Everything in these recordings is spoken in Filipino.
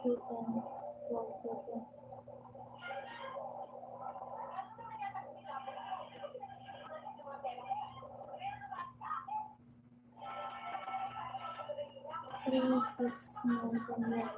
Putin, Lord Putin. Three, 6, 9, 10, 11.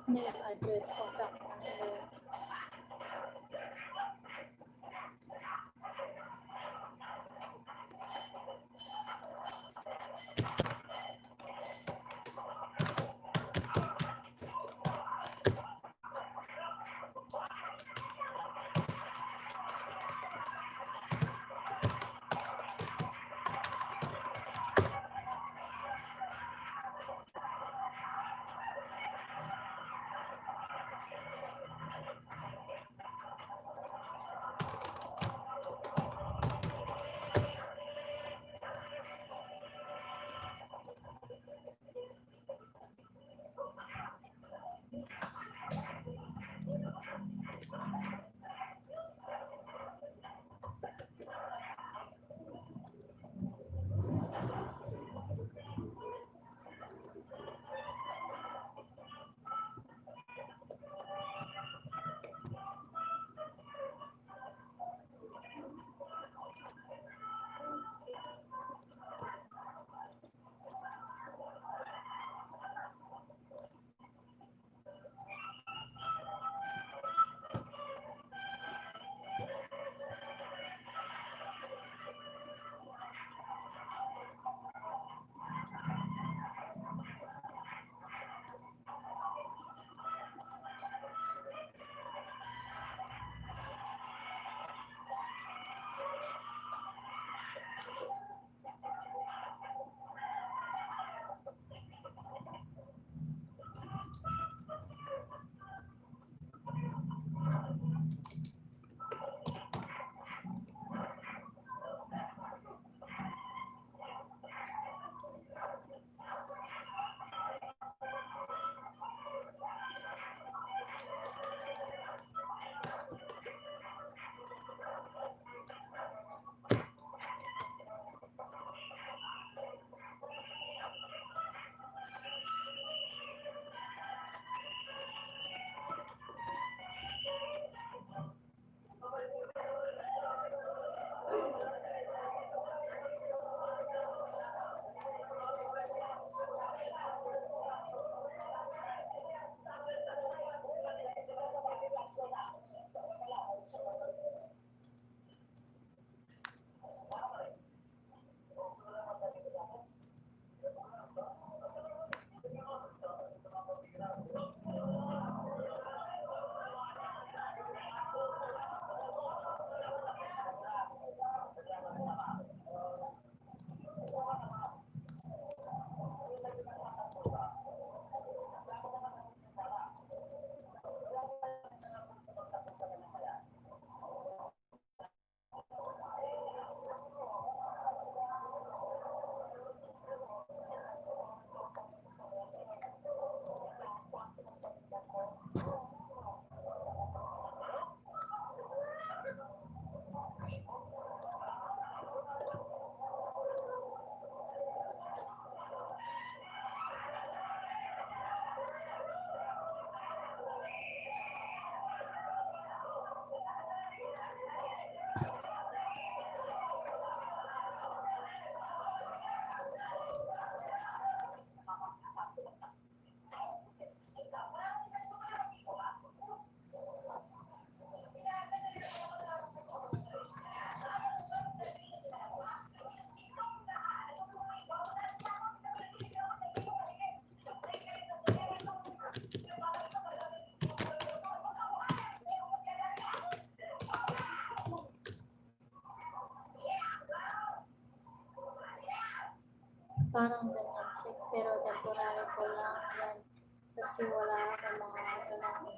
MAC address ขอกลับมาเลย เ Parang ganyan sick, pero temporary ko lang yan. Kasi wala akong mga ganang.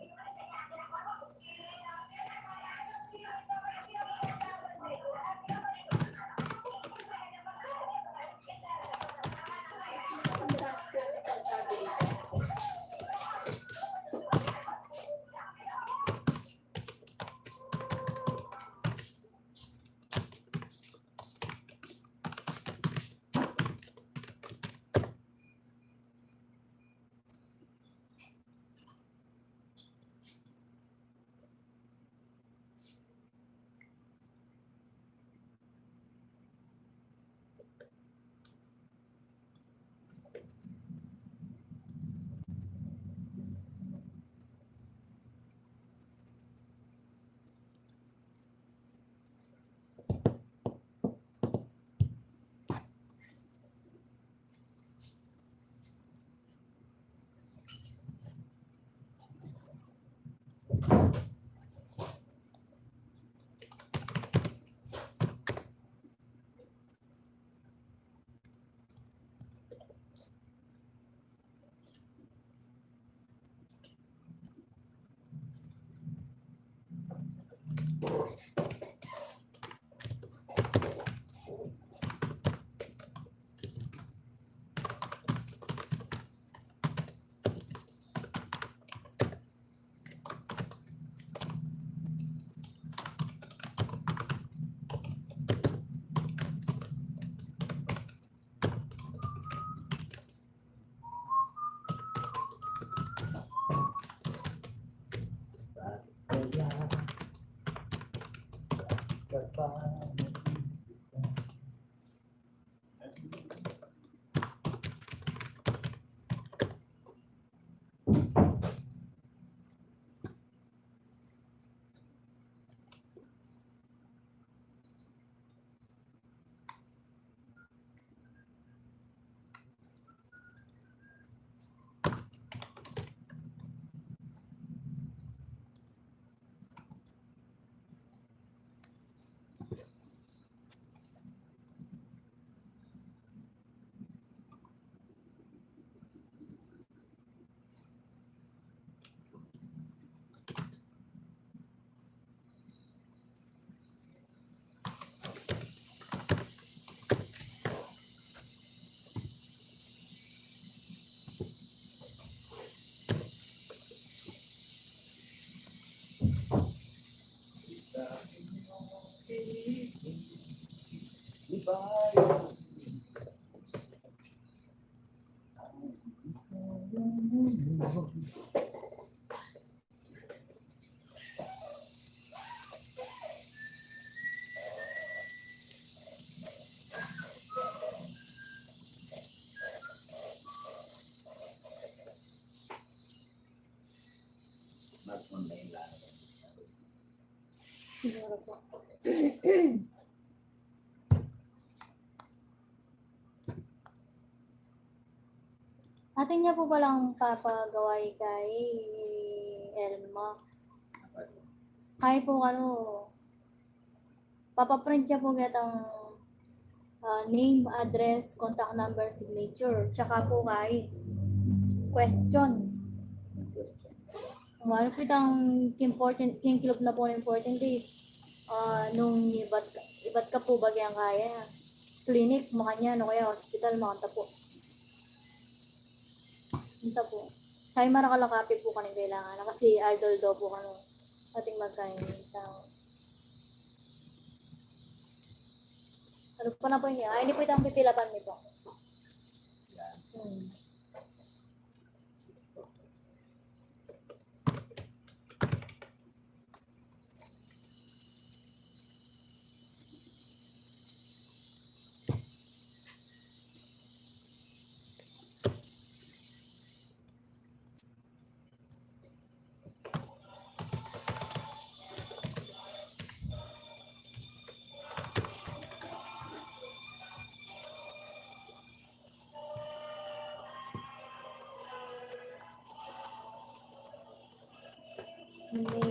Siguro po. Atin niya po palang papagaway kay Elma. Kaya po papaprint niya po ang name, address, contact number, signature, tsaka po kay question. Ano po itang important, kilop na po ng important days. Nung ibat ka po bagyang kaya. Clinic, makanya, kaya hospital, makanta po. Ito po. Sabi marakalakapi po kanil kailangan. Kasi idol daw po ating magkain. Ano po na po niya? Ay, hindi po itang pipilapan nito. Name. Address.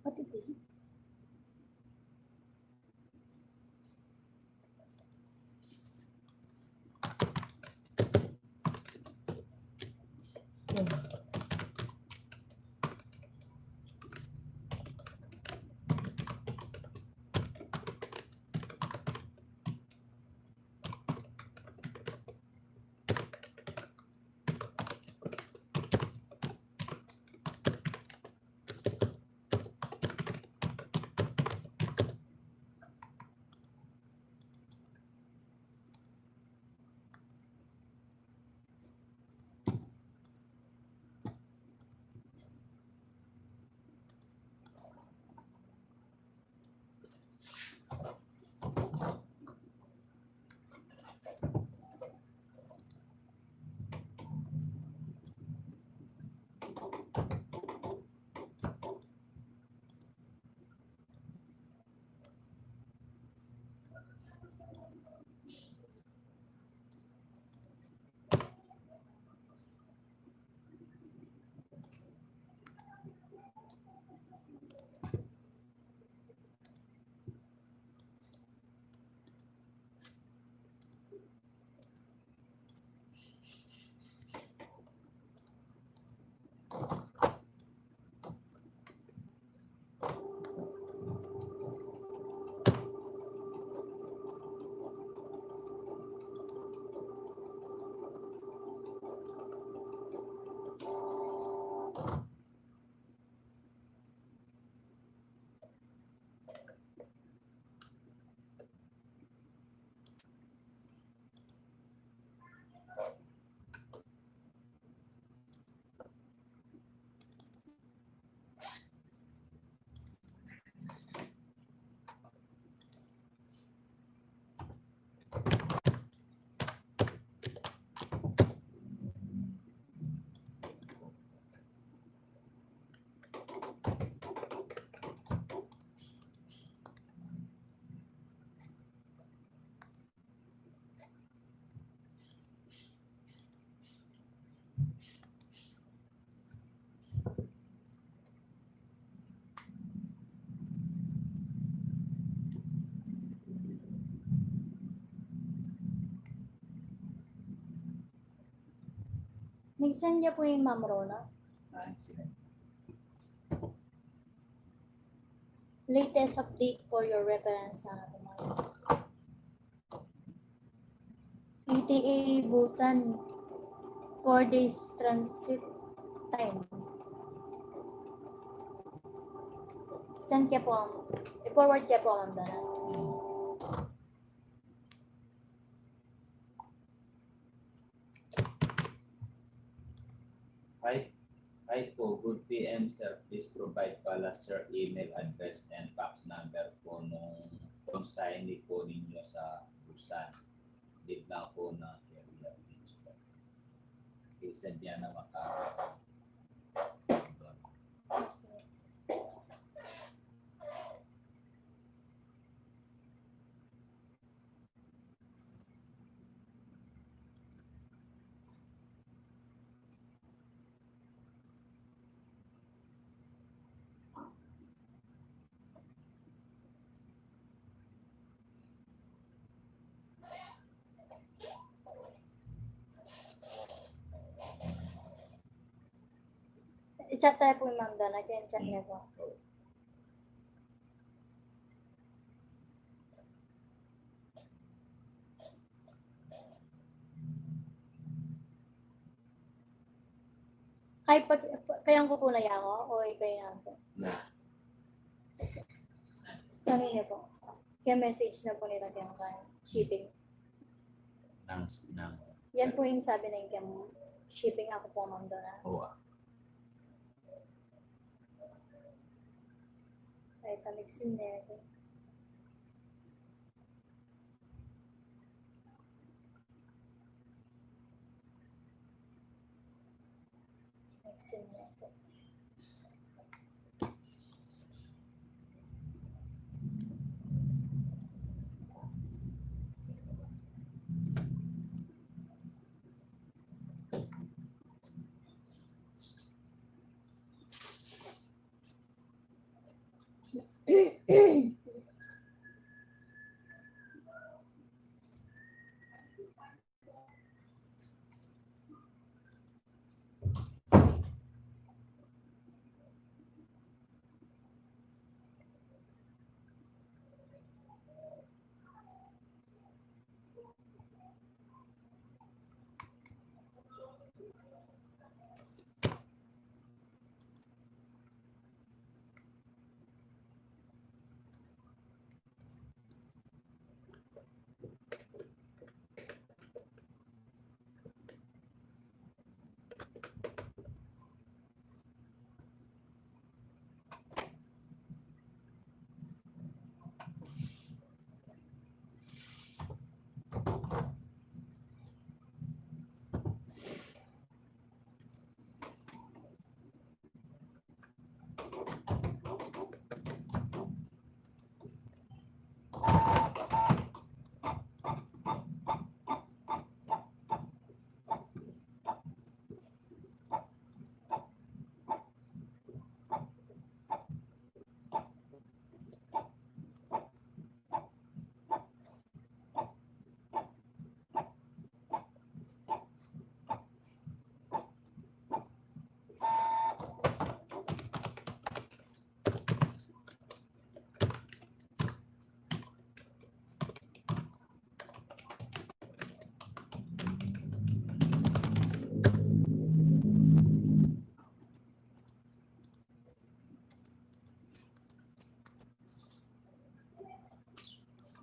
What did they eat? Nag-send niya po yung Ma'am Rona. Latest update for your reference. Sana po mga ETA Busan 4 days transit time. Send kaya po, i-forward kaya po, Ma'am Donna. Hi po, good PM sir. Please provide pala sir email address and fax number po nung consignee po ninyo sa Busan. Leave lang po na carrier page po. I-send yan na maka. I-chat tayo po, Ma'am Donna. Chat niya po. Kayang ko po na yan ako o kayo na po? Kanina po. Kaya message na po nila kayang shipping. Yan po yung sabi na yung shipping ako po, Ma'am Donna. Oo. Ay, kamixin na yan. Mixin na po.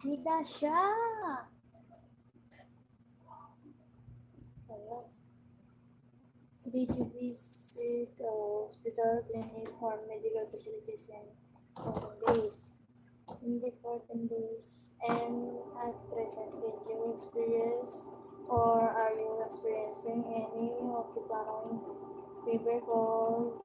Higa siya! Hello. Did you visit a hospital, clinic, or medical facilities in 14 days? In the 14 days, and at present, did you experience or are you experiencing any of the following: fever, cold,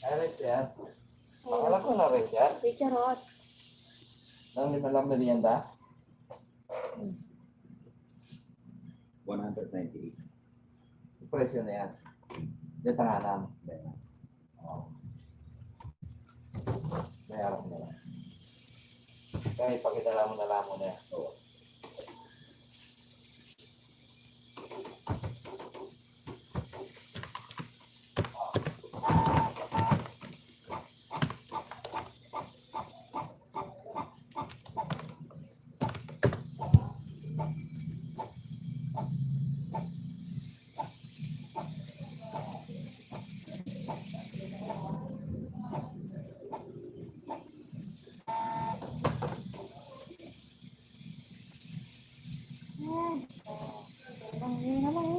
Ay, Richard. Pangalan ko na Richard. Richard. Nang nilalang merienda. 198. Presyo na yan. Yung tanganan. Mayroon na lang. Kaya ipakita mo na lang mo na yan. Oo. Ang naman.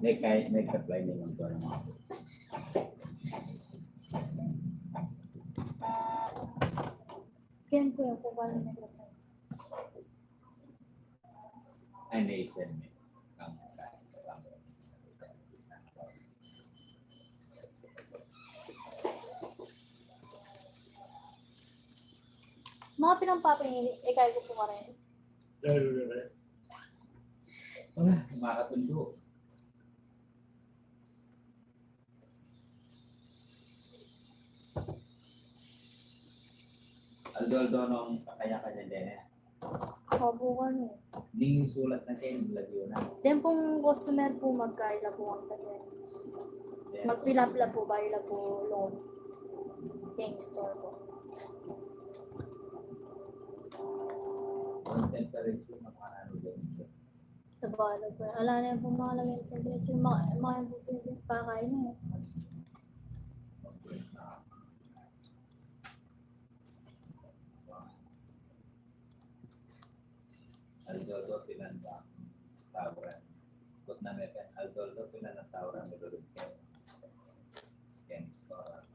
May apply naman ko naman. Kaya po yung kung paano nag-apply. Ay, na-send me. Mga pinampapin, kaya ko po rin. Makatundo. Aldo, nung kaya-kanya din eh. Kabukan mo. Hindi yung sulat na kayo, lagyo na. Then pong customer po magkaila po ang tagay. Magpilapla po, bayla po loan. Gang store po. Ang temperature ng mga ano din. Tabalo po. Ala na yung pumalagay ng temperature. Mga po pakain mo. Aldo, pinanda. Tawran. Kut na may pen. Aldo, pinanda tawran. Melulog kayo. Gang store.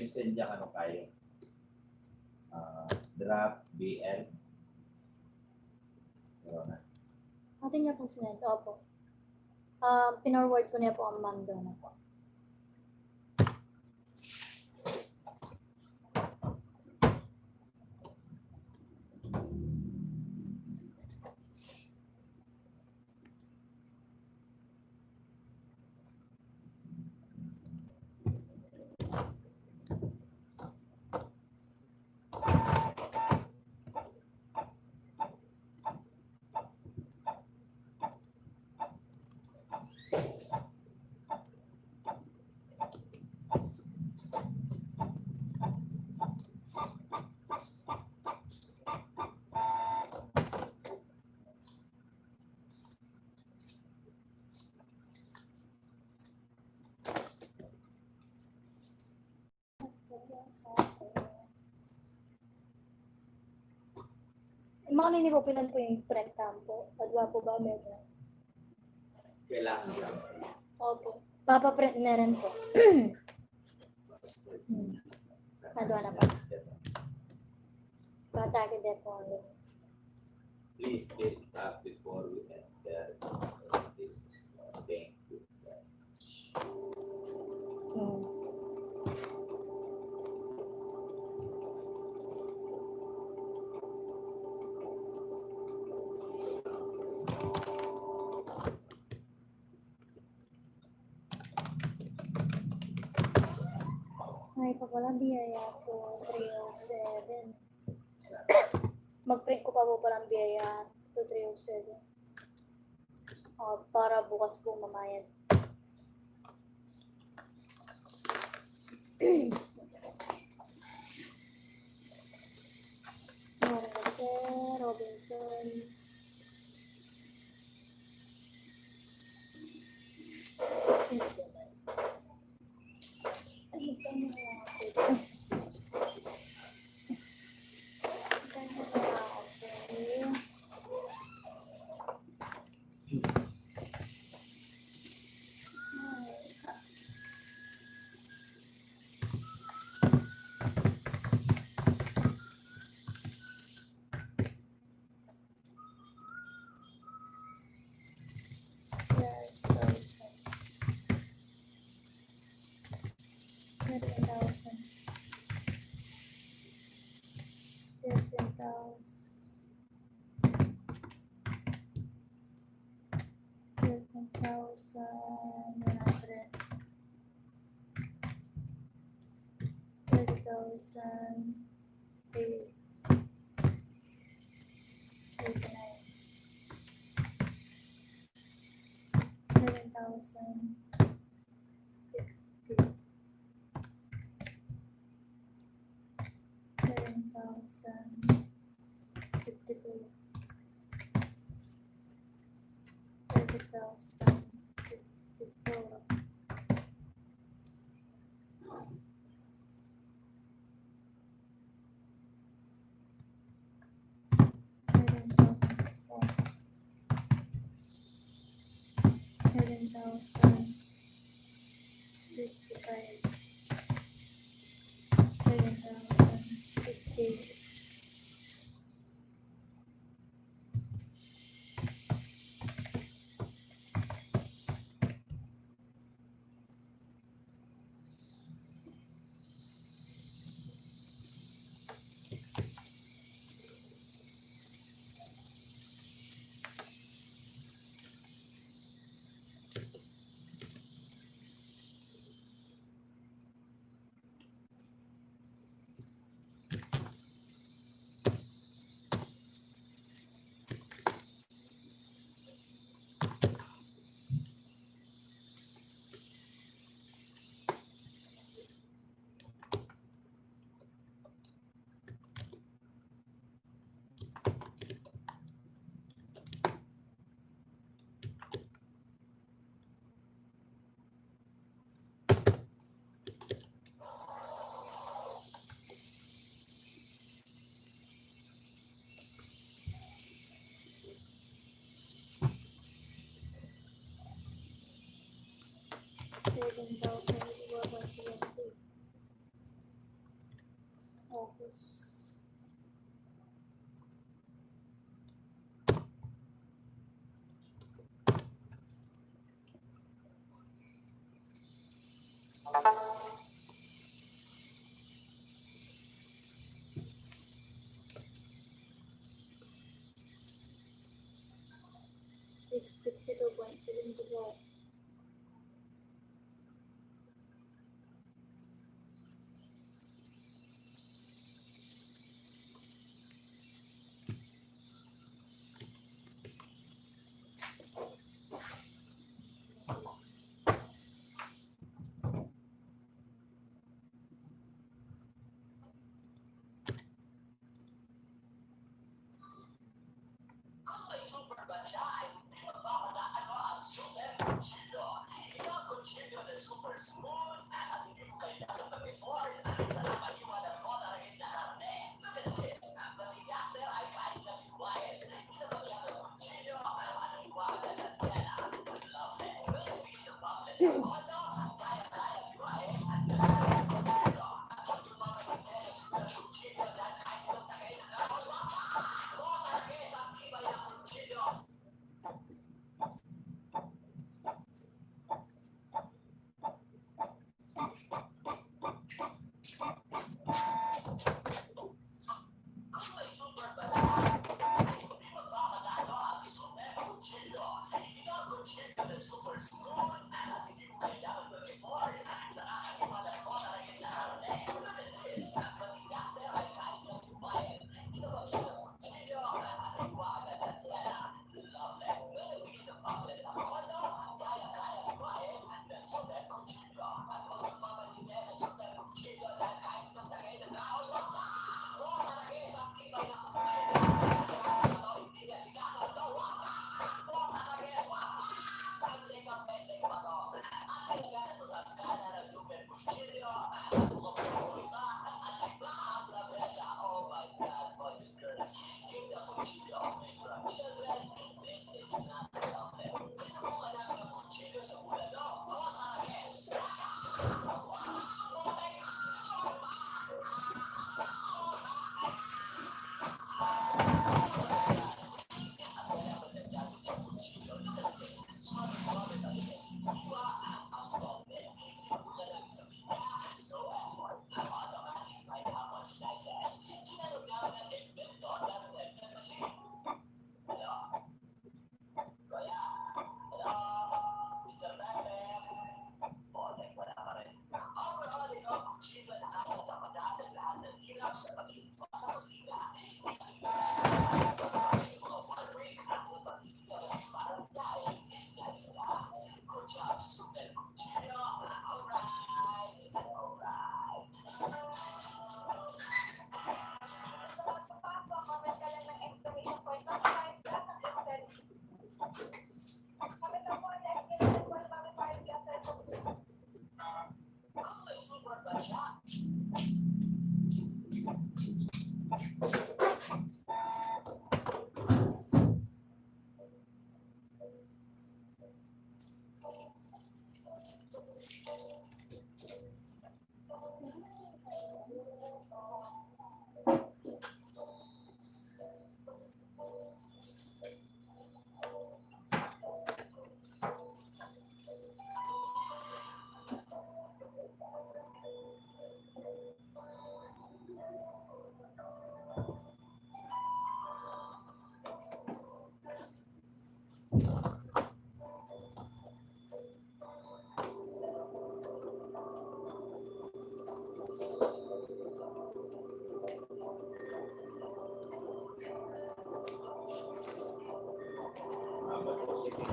messenger ano kayo? Draft BL. Pero na. Atin niya po sinend. Opo. Pinorward ko niya po ang ma'am doon na po. Mga nini po pinan po yung print campo. Adwa po ba meron? Kailangan lang. Opo. Papaprint na rin po. Adwa na po. Patake din po. Please fill it up before we enter. This is thank you. Ay, pa pala biyaya to 307. Sa Mag-print ko pa po palang biyaya to 307. Para bukas po mamayad. Robinson. 652.75.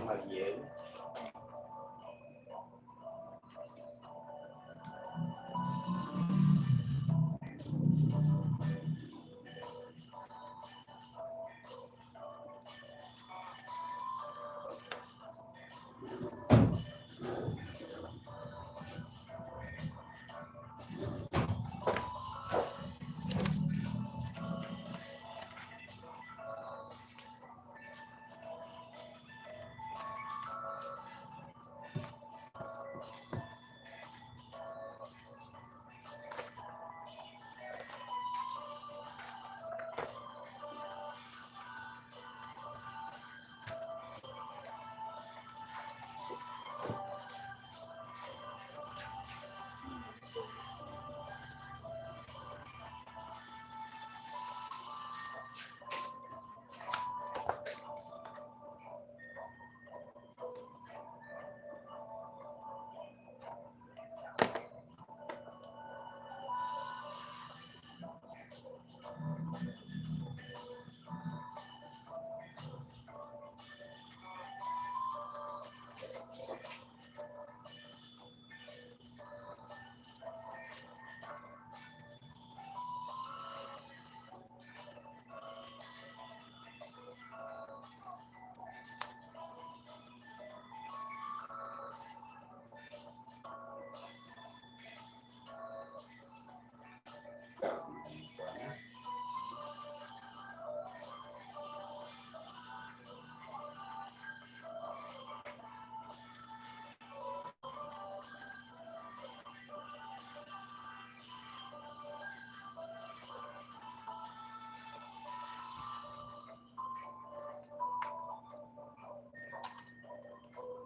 Magiel.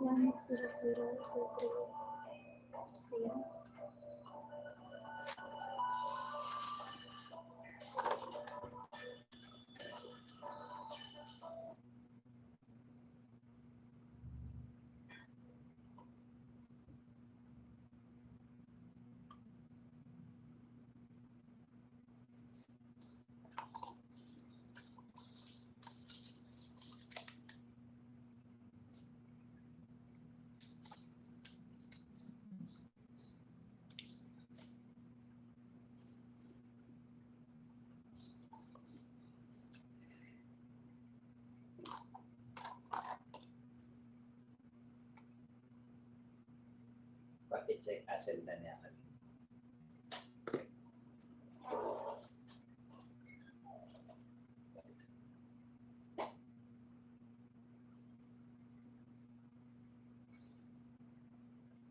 10023. Siya. Paki-check asset na niya.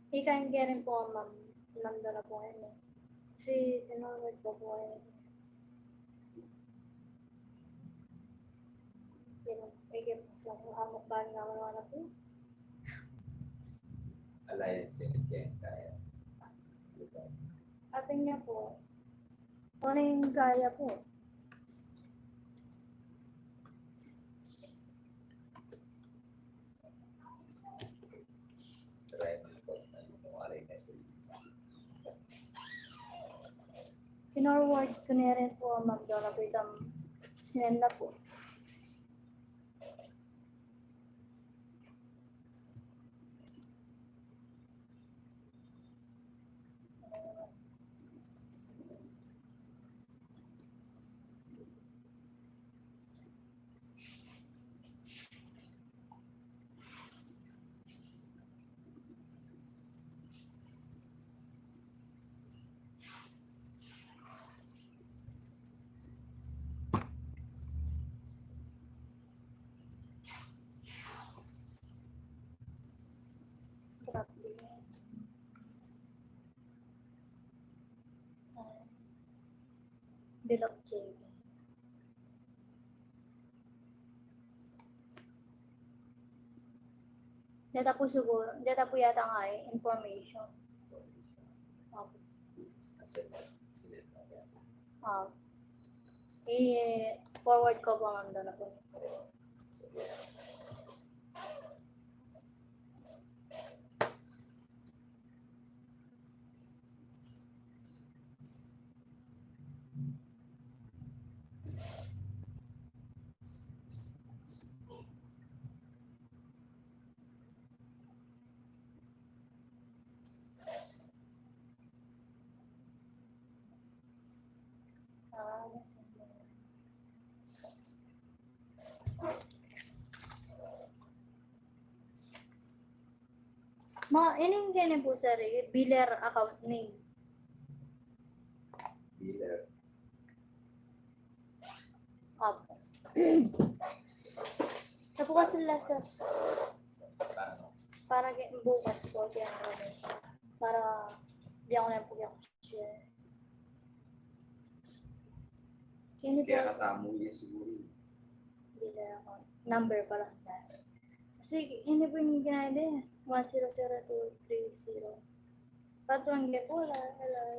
Ikain kaya rin po, ma'am. Nanda na po yan eh. Kasi, tinawag po po yan. Pinag-igip sa hamak ba naman na po. Alliance and Ken kaya. Atin niya po. Ano yung kaya po? Try mo po na lumawari na sila. Pinorward ko na rin po, ma'am. Doon na po itang sinend na po. Grabe. Bill of JV. Data po siguro. Data po yata nga eh. Information. Asset na sila na kaya. I-forward ko po ang doon na po. Mga ining ganyan po sir, biller account name. Dealer. Opo. Tapos kasi sila sir, Paano? para bukas po, kaya naman para biyan ko na po yung share. Kini po, Kaya kasama niya siguro. biller account. Number pala. Kasi hindi po yung ginagawa 1000230. Patulang po wala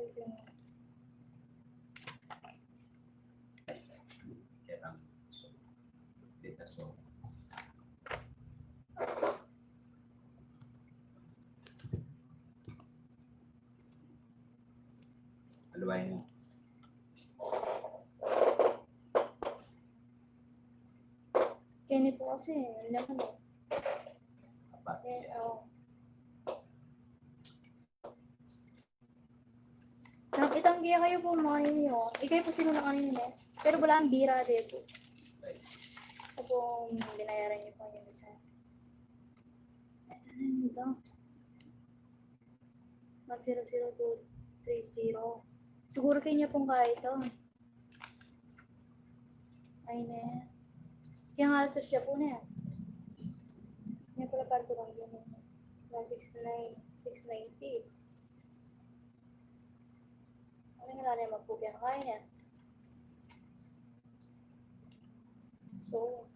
yung Kaya lang. So, data so. Aluwain mo. kini po kasi hindi naman eh. Apat. Itanggiya kayo po mga ninyo. Ikay po sino na kanina eh. Pero wala ang bira dito. Right. Ako binayaran niyo po yung isa. Ano ito? 1000230. Siguro kayo niya pong kaya ito. Ay na yan. Kaya nga ito siya po na yan. Yan pala parto lang yun. Na 690. Ano nga na yung magpugyan kaya niya? So,